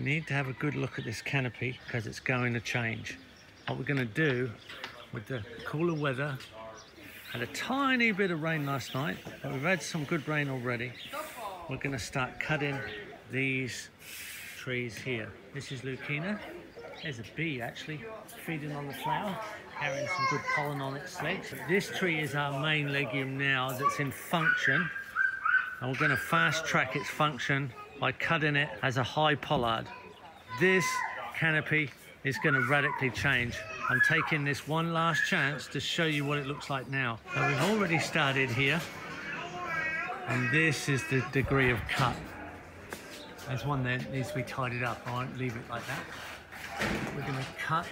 need to have a good look at this canopy because it's going to change. What we're going to do with the cooler weather, had a tiny bit of rain last night, but we've had some good rain already. We're going to start cutting these trees here. This is Lucina. There's a bee actually feeding on the flower, carrying some good pollen on its legs. This tree is our main legume now that's in function, and we're going to fast track its function by cutting it as a high pollard. This canopy is going to radically change. I'm taking this one last chance to show you what it looks like now. So we've already started here, and this is the degree of cut. There's one there that needs to be tidied up. I won't leave it like that. We're going to cut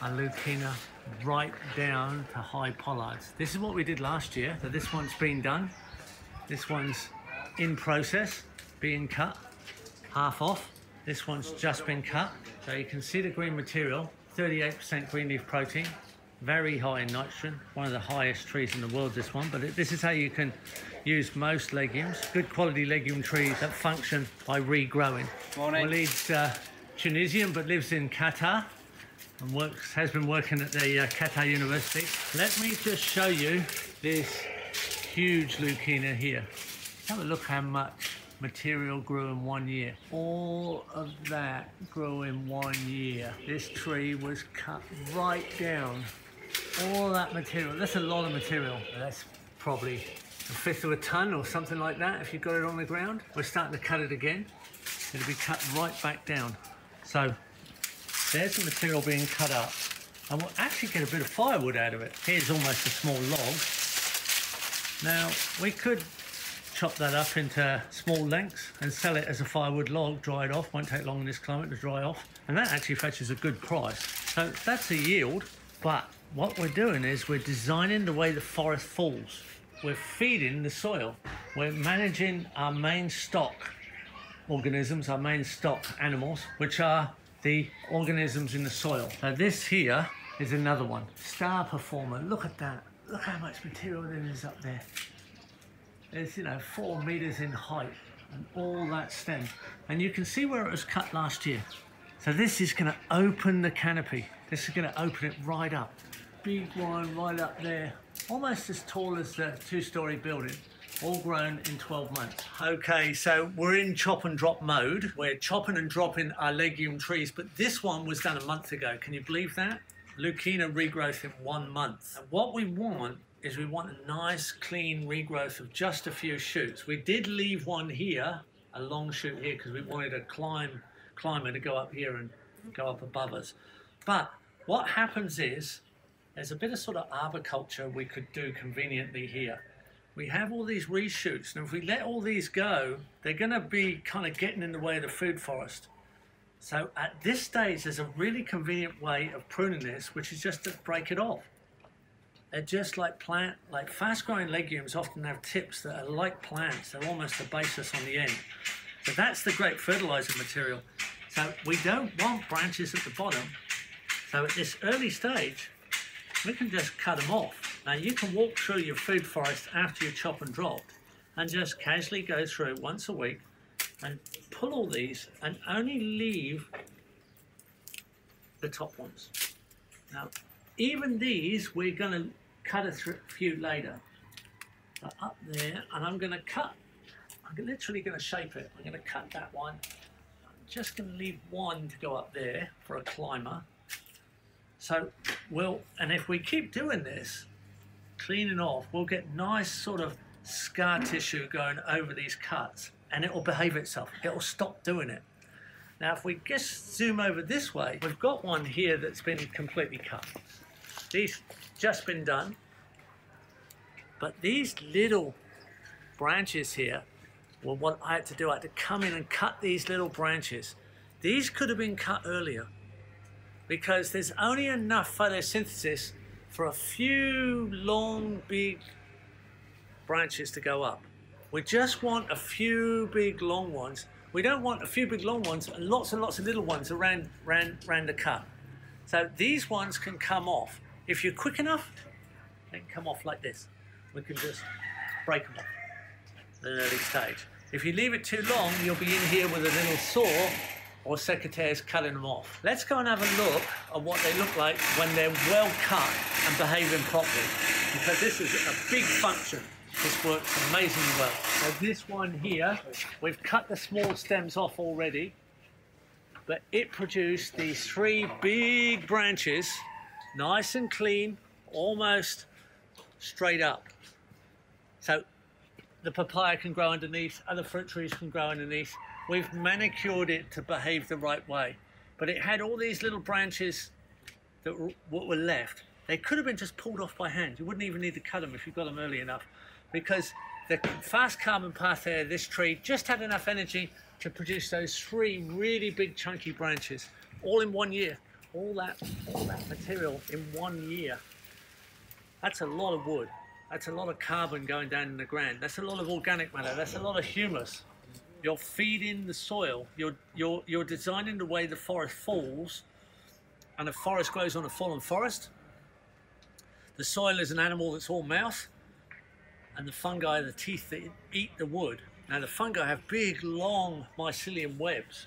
our Lucina right down to high pollards. This is what we did last year. So this one's been done. This one's in process, being cut, half off. This one's just been cut. So you can see the green material, 38% green leaf protein, very high in nitrogen, one of the highest trees in the world, this one. But this is how you can use most legumes, good quality legume trees that function by regrowing. Waleed's Tunisian but lives in Qatar and has been working at the Qatar University. Let me just show you this huge Lucina here. Have a look how much material grew in 1 year. All of that grew in 1 year. This tree was cut right down. All that material, that's a lot of material. That's probably a fifth of a ton or something like that if you got it on the ground. We're starting to cut it again. It'll be cut right back down. So there's the material being cut up, and we'll actually get a bit of firewood out of it. Here's almost a small log. Now we could chop that up into small lengths and sell it as a firewood log, dry it off. Won't take long in this climate to dry off, and that actually fetches a good price. So that's a yield. But what we're doing is we're designing the way the forest falls. We're feeding the soil. We're managing our main stock organisms, our main stock animals, which are the organisms in the soil. So this here is another one. Star performer. Look at that. Look how much material there is up there. It's, 4 meters in height and all that stem. And you can see where it was cut last year. So this is going to open the canopy. This is going to open it right up. Big one right up there. Almost as tall as the 2-story building. All grown in 12 months. Okay, so we're in chop and drop mode. We're chopping and dropping our legume trees, but this one was done a month ago. Can you believe that? Lucina regrowth in 1 month. And what we want is we want a nice clean regrowth of just a few shoots. We did leave one here, a long shoot here, because we wanted a climber to go up here and go up above us. But what happens is, there's a bit of sort of arboriculture we could do conveniently here. We have all these reshoots, and if we let all these go, they're going to be kind of getting in the way of the food forest. So at this stage, there's a really convenient way of pruning this, which is just to break it off. They're just like fast-growing legumes often have tips that are like plants. They're almost a basis on the end. But that's the great fertilizer material. So we don't want branches at the bottom. So at this early stage, we can just cut them off. Now you can walk through your food forest after you chop and dropped and just casually go through once a week and pull all these and only leave the top ones. Now even these we're going to cut a few later. So up there, and I'm going to cut, I'm literally going to shape it. I'm going to cut that one. I'm just going to leave one to go up there for a climber. So and if we keep doing this, cleaning off, we'll get nice sort of scar tissue going over these cuts, and it will behave itself. It will stop doing it. Now, if we just zoom over this way, we've got one here that's been completely cut. These just been done, but these little branches here, well, what I had to do, I had to come in and cut these little branches. These could have been cut earlier, because there's only enough photosynthesis for a few long, big branches to go up. We just want a few big, long ones. We don't want a few big, long ones and lots of little ones around the cut. So these ones can come off. If you're quick enough, they can come off like this. We can just break them off at an early stage. If you leave it too long, you'll be in here with a little saw or secateurs cutting them off. Let's go and have a look at what they look like when they're well cut and behaving properly, because this is a big function. This works amazingly well. So this one here, we've cut the small stems off already, but it produced these 3 big branches, nice and clean, almost straight up. So the papaya can grow underneath, other fruit trees can grow underneath. We've manicured it to behave the right way, but it had all these little branches that were left. They could have been just pulled off by hand. You wouldn't even need to cut them if you got them early enough, because the fast carbon path there, this tree, just had enough energy to produce those 3 really big chunky branches, all in 1 year. All that material in 1 year. That's a lot of wood. That's a lot of carbon going down in the ground. That's a lot of organic matter. That's a lot of humus. You're feeding the soil. You're designing the way the forest falls, and a forest grows on a fallen forest. The soil is an animal that's all mouth, and the fungi are the teeth that eat the wood. Now the fungi have big, long mycelium webs,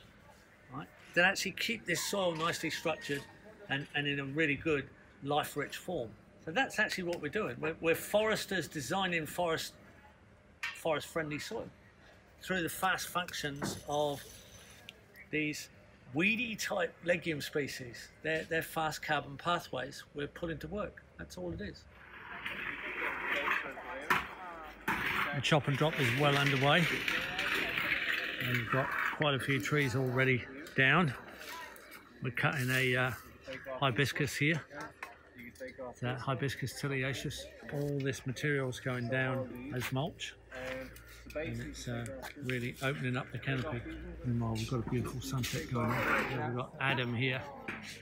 right, that actually keep this soil nicely structured and in a really good, life-rich form. So that's actually what we're doing. We're foresters designing forest-friendly soil through the fast functions of these weedy-type legume species. They're fast carbon pathways we're putting to work. That's all it is. The chop and drop is well underway. And we've got quite a few trees already down. We're cutting a hibiscus here. That hibiscus tiliaceus. All this material is going down as mulch, and it's really opening up the canopy. Meanwhile, we've got a beautiful sunset going on. We've got Adam here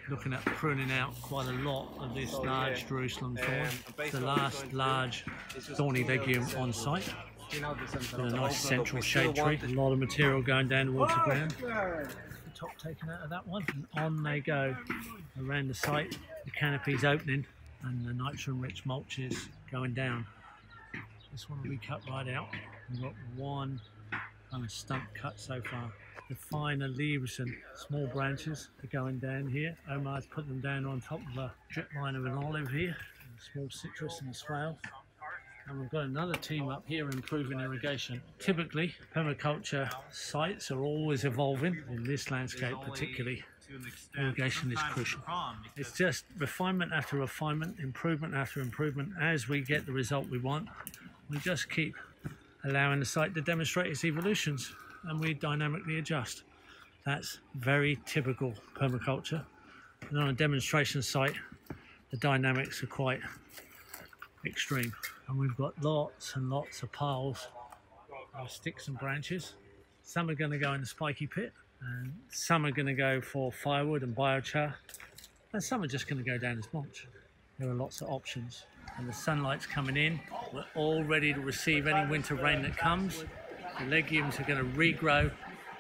looking at pruning out quite a lot of this large Jerusalem thorn. It's the last large thorny legume on site. With a nice central shade tree. A lot of material going down towards the ground. The top taken out of that one, and on they go around the site. The canopy's opening, and the nitrogen-rich mulch is going down. This one will be cut right out. We've got one kind of stump cut so far. The finer leaves and small branches are going down here. Omar's put them down on top of a drip line of an olive here, a small citrus and a swale. And we've got another team up here improving irrigation. Typically, permaculture sites are always evolving. In this landscape particularly, irrigation is crucial. It's just refinement after refinement, improvement after improvement. As we get the result we want, we just keep allowing the site to demonstrate its evolutions, and we dynamically adjust. That's very typical permaculture. And on a demonstration site, the dynamics are quite extreme. And we've got lots and lots of piles of sticks and branches. Some are going to go in the spiky pit, and some are going to go for firewood and biochar, and some are just going to go down as mulch. There are lots of options, and the sunlight's coming in. We're all ready to receive any winter rain that comes. The legumes are going to regrow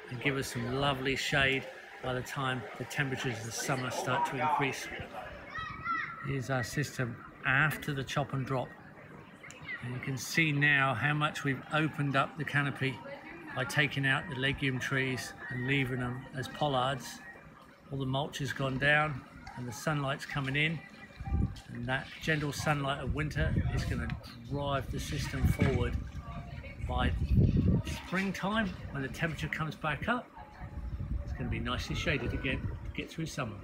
and give us some lovely shade by the time the temperatures of the summer start to increase. Here's our system after the chop and drop. And you can see now how much we've opened up the canopy by taking out the legume trees and leaving them as pollards. All the mulch has gone down and the sunlight's coming in, and that gentle sunlight of winter is going to drive the system forward. By springtime, when the temperature comes back up, it's going to be nicely shaded again to get through summer.